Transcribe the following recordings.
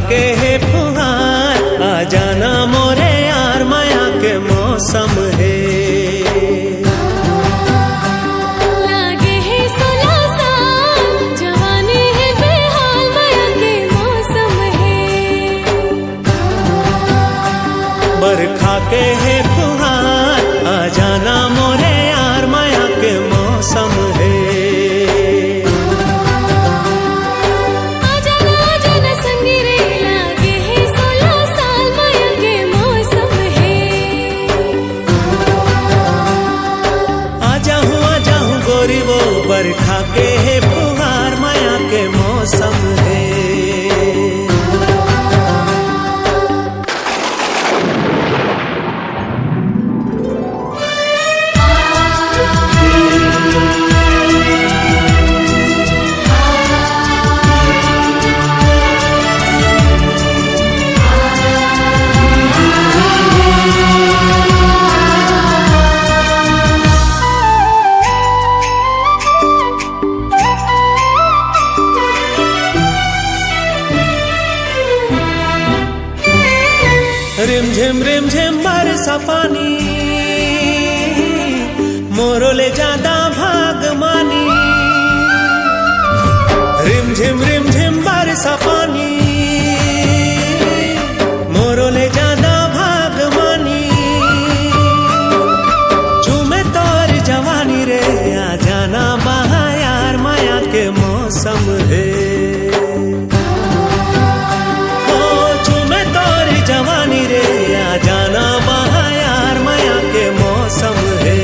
के है फुहार, आ जाना मोरे यार, माया के मौसम है। लागे है 16 साल, जवानी है बेहाल, माया के मौसम है। बरखा के है फुहार, आ जाना मोरे यार, माया के मौसम है। बरखा के है फुहार, माया के मौसम है। रिम झिम बरसा पानी, मोरो ले जादा भाग मानी। रिम झिम बरसा पानी, मोरो ले जादा भाग मानी। झूमे तोर जवानी रे, आ जाना बहा यार, माया के मौसम है। जवानी रे, आ जाना बहा यार, माया के मौसम है।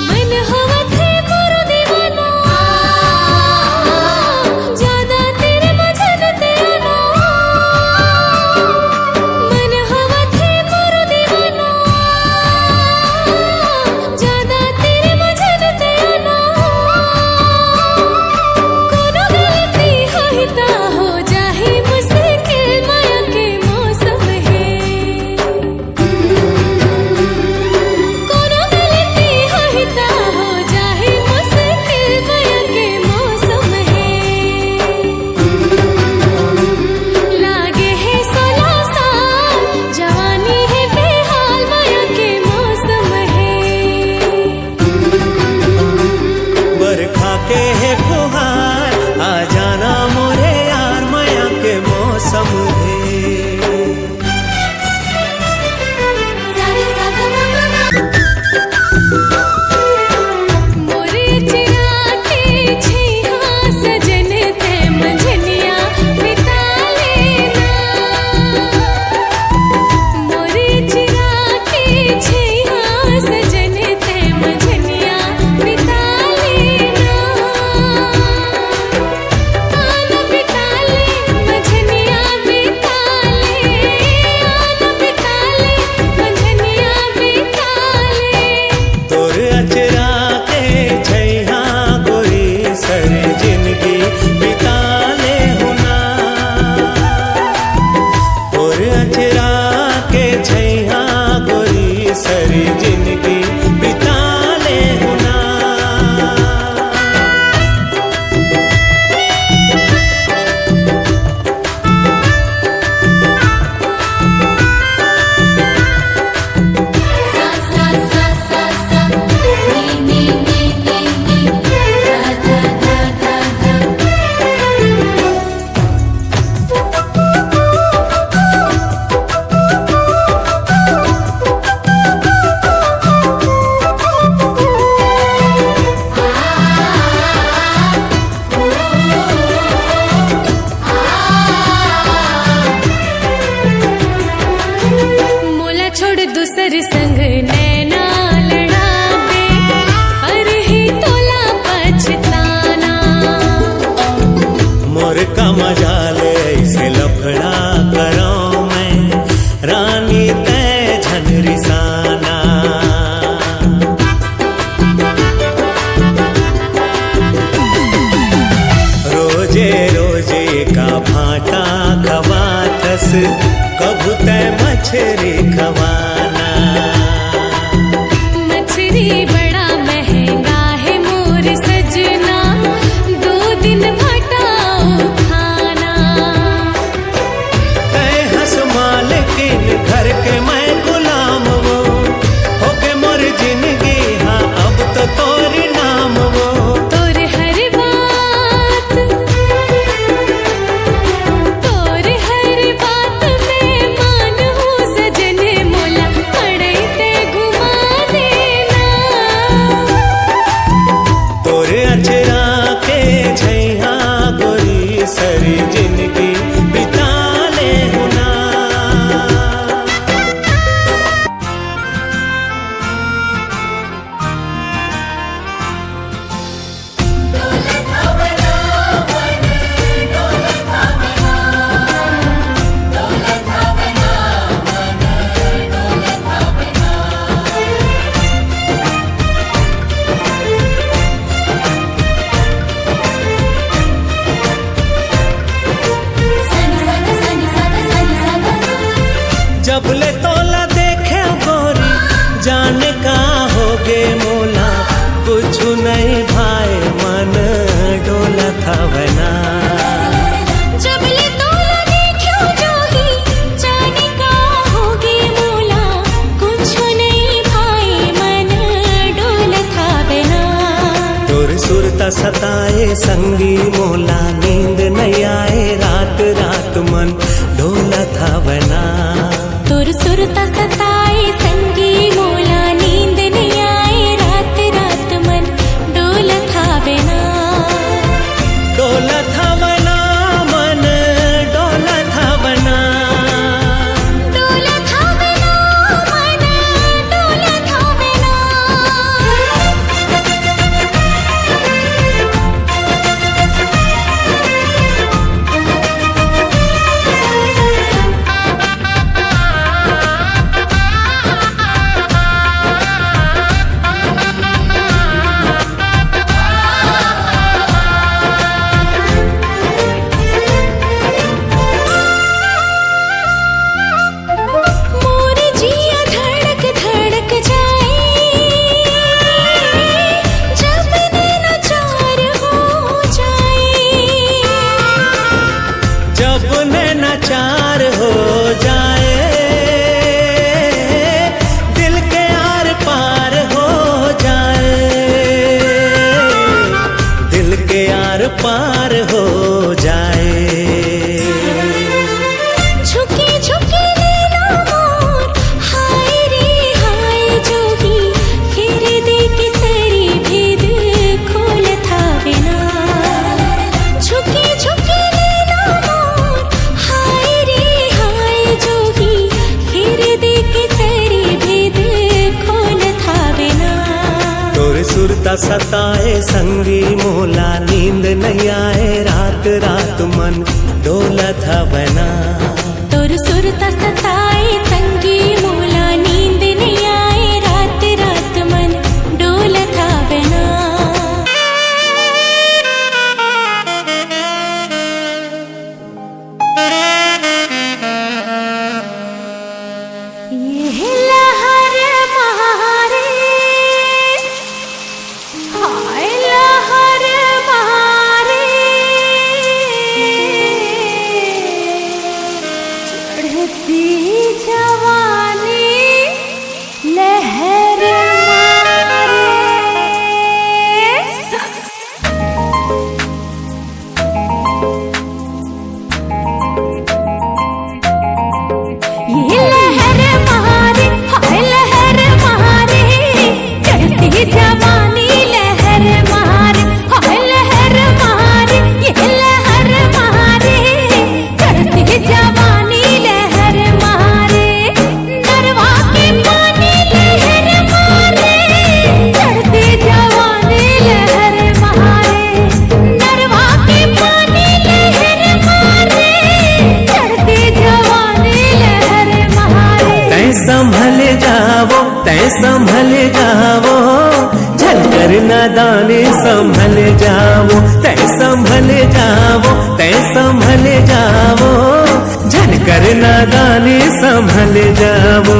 मन हवा थे मोरो दीवाना, ज्यादा तेरे मजन ते आना। मन हवा थे मोरो दीवाना, ज्यादा सताए संगी मोला, नींद नहीं आए रात रात मन डोलत हवना। तुर सुरता सताए संगी मोला, नींद नहीं आए रात रात मन डोलत हावे ना। डोलत हवना मन डोलत हवना, डोलत हावे ना मन डोलत हावे ना। मोर जिया धड़क धड़क जाए, जब नैना चार हो जाए। जब नैना चार हो जाए, दिल के आर पार हो जाए, दिल के आर पार हो जाए। झुकी झुकी नैना मोर, हाय रे हाय जोगी, फिर देख सरी भेद खोलत हावे ना। झुकी झुकी नैना मोर, हाय रे हाय जोगी, फिर देख सरी भेद खोलत हावे ना। तोर सुरता सताए संगी मोला, नींद नहीं आए रात रात मन डोलत हवना। तुर सुरता सताए संगी मोला, नींद नहीं आए रात रात मन डोलत हावे ना। ये लहर मारे, हाय लहर मारे, चढ़ती जवानी लहर मारे। ये लहर मारे, हाय लहर मारे, चढ़ती जवानी लहर मारे, हाय लहर मारे, ये लहर मारे, चढ़ती जवानी लहर मारे। नरवा के पानी लहर मारे, चढ़ती जवानी लहर मारे। नरवा के पानी लहर मारे, चढ़ती जवानी लहर मारे। तै संभल जावो, तै संभल जावो, झलकर नादानी संभल जावो। तै संभल जावो, तै संभल जावो, झलकर नादानी संभल जावो।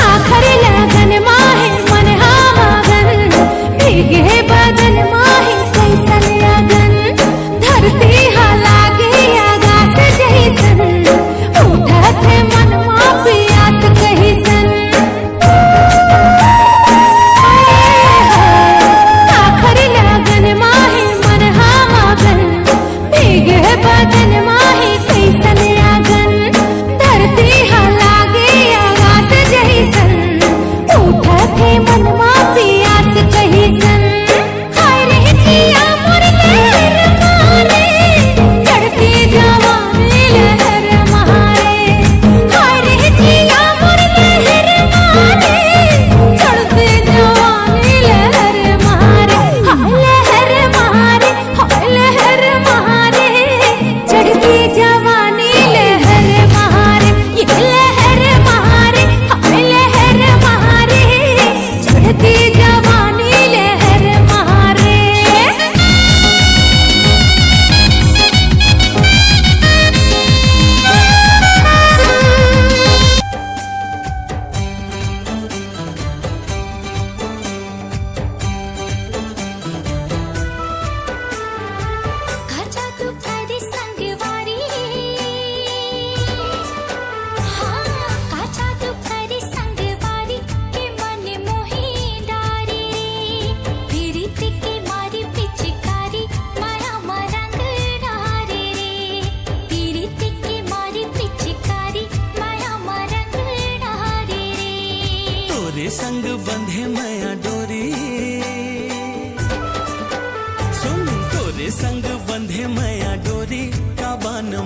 आखर लगन माहे मन हा मगन, भीगे बदन माहे कैसन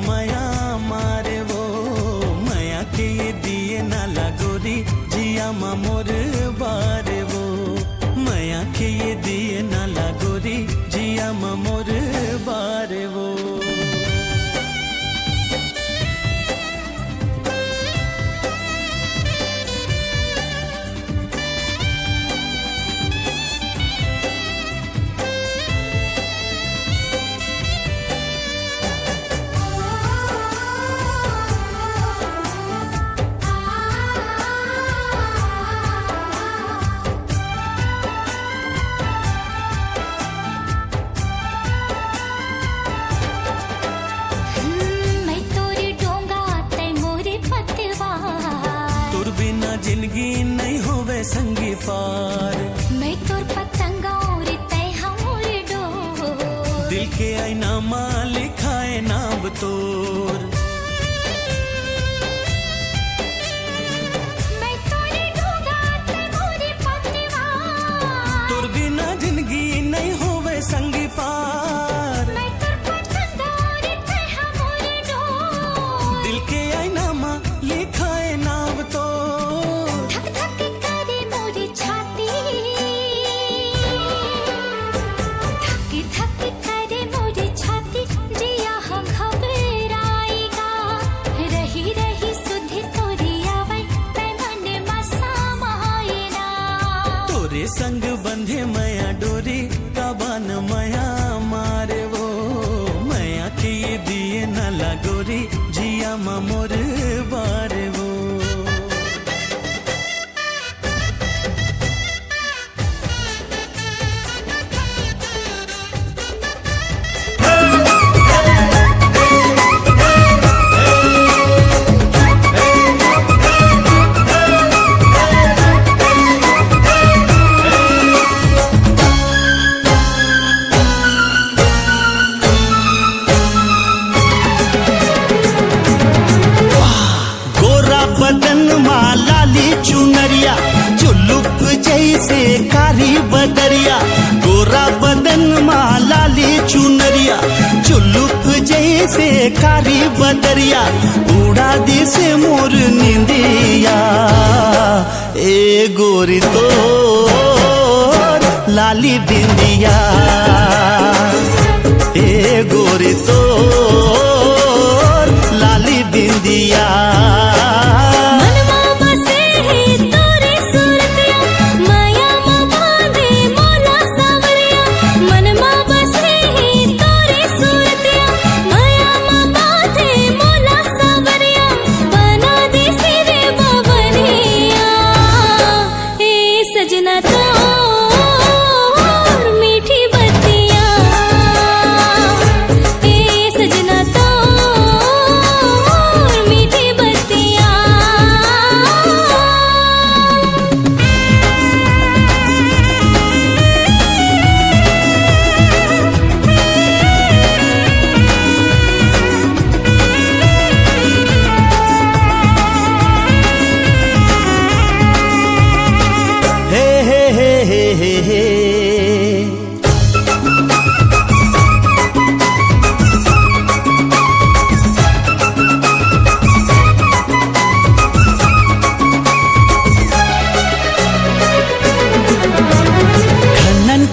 मया मारे वो मया के ये दिए नाला गोरी जिया मा मोर बारे वो मया के ये दिए नाला गोरी जिया मा मोर बारे वो जिंदगी नहीं होवे संगी पार मैं तोर पतंगा और तै हमर डोर दिल के आईना मां लिखाए नाम तोर मैं तोरे डोगा तै मोरे पतवा तोर बिना जिंदगी नहीं होवे संगी पार मैं तोर पतंगा और तै हमर डोर दिल के आईना मां लिखाए नाम तोर संग बंधे मया डोरी काबान मया मारे वो मया के ये दिए नाला गोरी जिया मा मोर बारे वो बदन माँ लाली चुनरिया चुलुक जैसे कारी बदरिया गोरा बदन माँ लाली चुनरिया चुलुक जैसे कारी बदरिया उड़ा दी से मोर निंदिया ए गोरी तो लाली बिंदिया ए गोरी तो लाली बिंदिया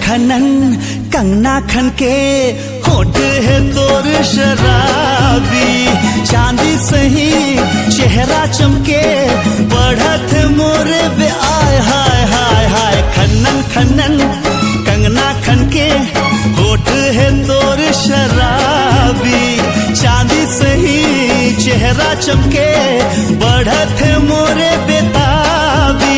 खनन कंगना खन के होठ है तोर शराबी चांदी सही चेहरा चमके बढ़त मोरे बे आय हाय हाय हाय खनन खनन कंगना खन के होठ है तोर शराबी चांदी सही चेहरा चमके बढ़त मोरे बेताबी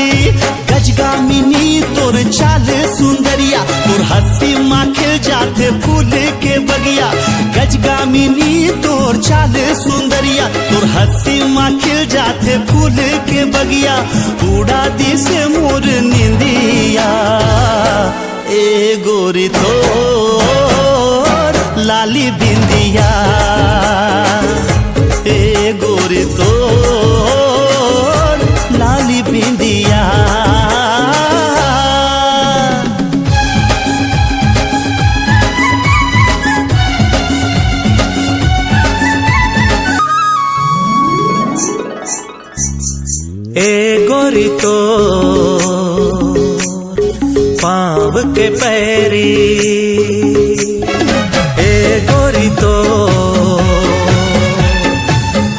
गजगामिनी तोर चाल सुंदरिया तोर हंसी माँ खिल जाते फूल के बगिया गजगामिनी तोर चाल सुंदरिया तोर हंसी माँ खिल जाते फूल के बगिया उड़ा दी से मोर निंदिया ए गोरी तो लाली बिंदिया ए गोरी तो लाली बिंदिया गोरी तो पाँव के पैरी, ए गोरी तो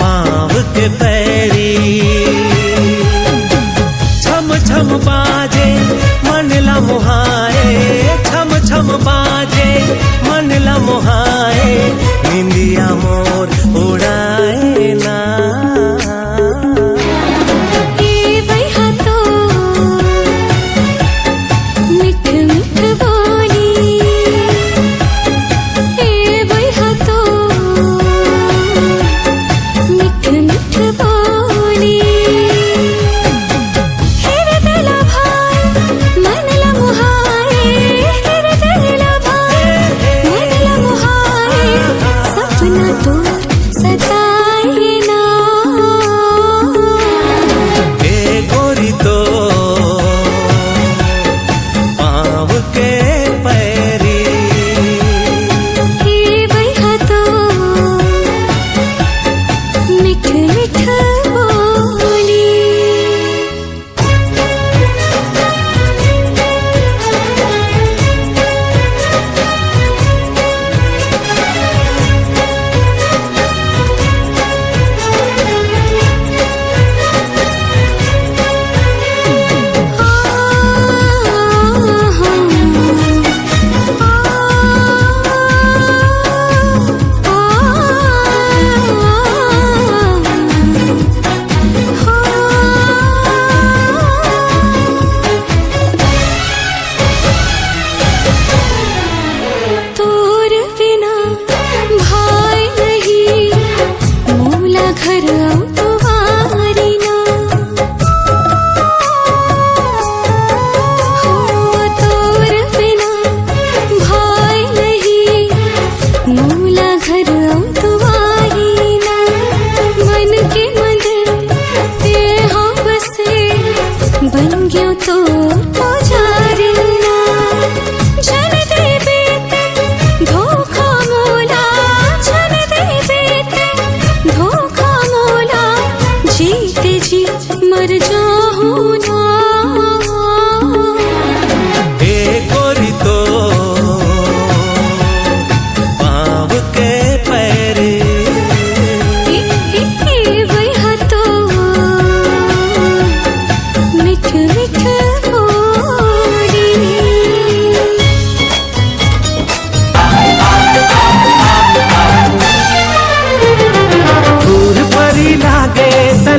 पाँव के पैरी। छम छम बाजे मन ला मोहाए, छम छम बाजे मन ला मोहाए, निंदिया मोर उड़ाए ना।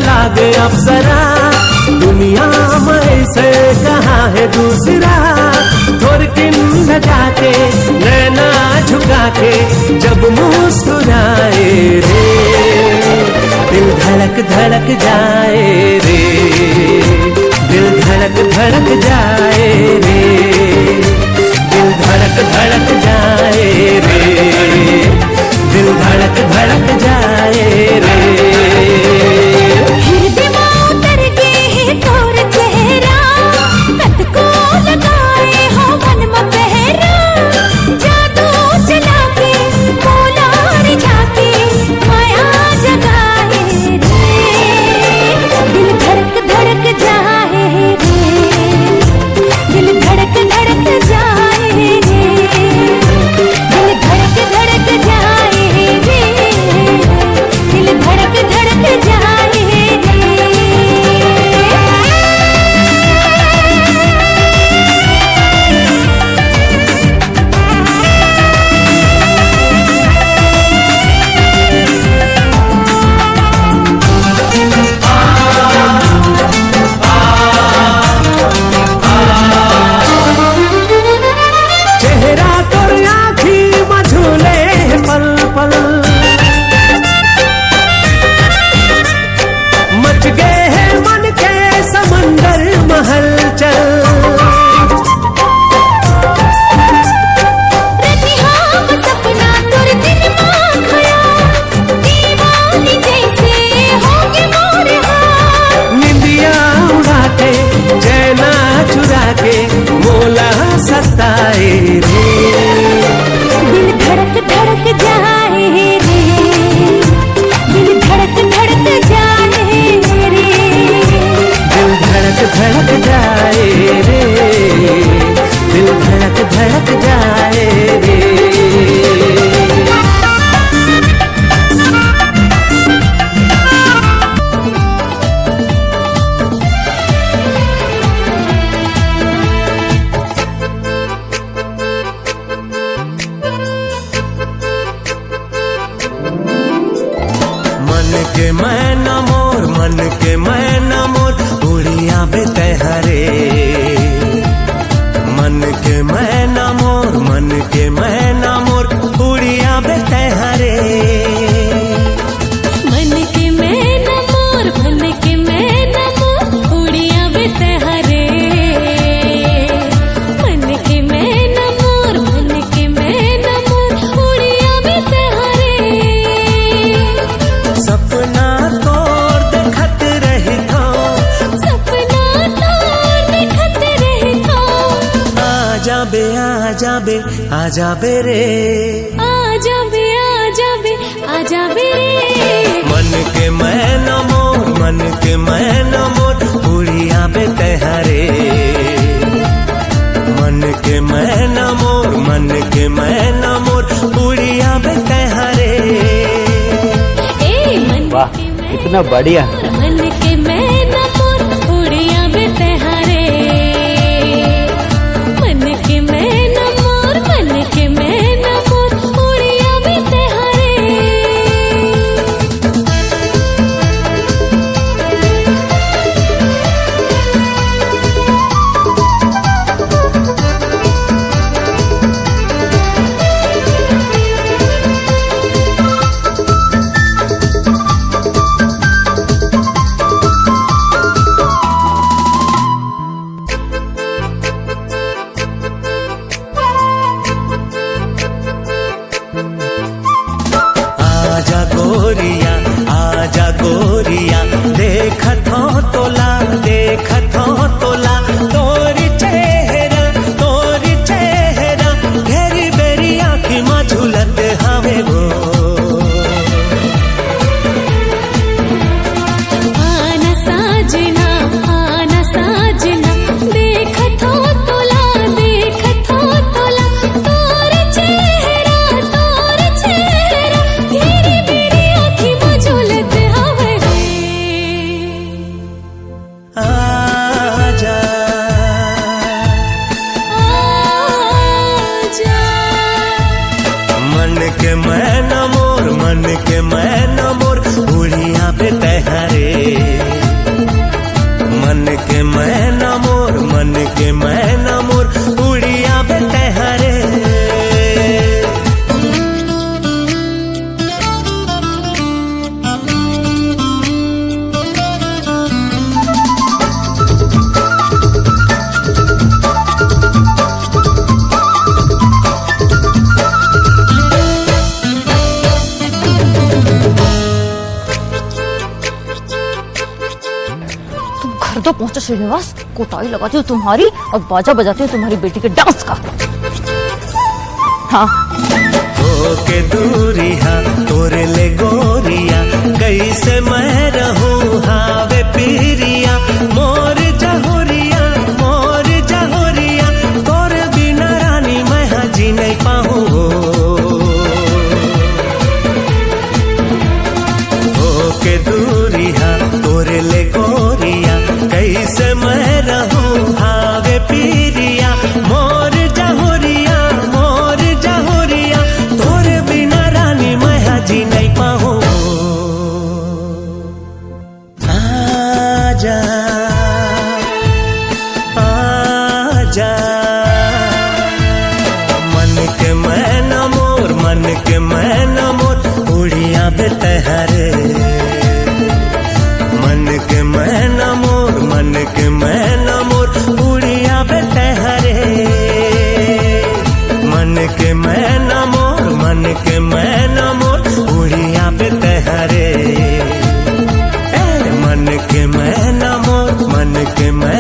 लागे अप्सरा दुनिया में से कहाँ है दूसरा। थोड़ किन जाके नैना झुका के जब मुस्कुराए रे, दिल धड़क धड़क जाए रे, दिल धड़क धड़क जाए रे, दिल धड़क धड़क जाए रे, दिल धड़क धड़क जाए रे। दिल के मैना मोर, मन के मैना मोर, उड़िया बेतहरे। मन के मैना मोर, मन के मैना मोर, उड़िया बेतहरे। मन के मैना मोर, मन के मैना मोर, उड़िया बेतहरे। मन के मैना मोर, मन के मैना मोर, उड़िया बेतहरे। सपना तोर देखत रही थो, सपना तोर देखत रही थो। आजा बे आजा बे आजा बे रे, आजा बे आजा बे आजा बे रे। मन के मैना मोर, मन के मैना मोर, उड़िया बेतहरे। मन के मैना मोर, मन के मैना मोर, उड़िया बेतहरे। ए मन वाह, के मैना इतना बढ़िया। मोर, मन के मैना मोर, उड़िया बेतहरे। मन के मैना मोर, मन के मैना मोर, उड़िया बेतहरे। आजा गोरिया, आजा गोरिया, देखत हो तोला, देखत हो तोला, तोरी चेहरा, तोरी चेहरा, घेरी बेरी आँखी मा झूलत हवे वो। आना साजना, आना साजना, देखत हो तोला, देखत हो तोला, तोर चेहरा, तोर चेहरा, घेरी बेरी आँखी में झूलत हवे रे। आजा आजा मन के मैना मोर, मन के मैना मोर, उड़िया बेतहरे। मन के मैना मोर, मन के मैना मोर, उड़िया बेतहरे। तुम घर तो पहुंचे श्रीनिवास, कोटाई लगाती हूँ तुम्हारी और बाजा बजाती हूँ तुम्हारी बेटी के डांस का। हाँ के दूरिया तोरे ले गोरिया, कैसे मैं रहूं हावे पीरिया। मोर जहोरिया, मोर जहोरिया, तोरे बिना रानी मैं जी नहीं पाऊँ। के दूरिया तोरे ले गोरिया, कैसे मैं रहूं हावे पीरिया। मोर जहोरिया, मोर जहोरिया, तोरे बिना रानी मैं जी नहीं पाऊँ। आजा आजा मन के मैना मोर, मन के मैना मोर, उड़िया बेतहरे। मन के मैना मोर, मन के मैना मोर, उड़िया बेतहरे। मन के मैना मोर, मन के मैना मोर, उड़िया बेतहरे। मन के मैना मोर, मन के मैना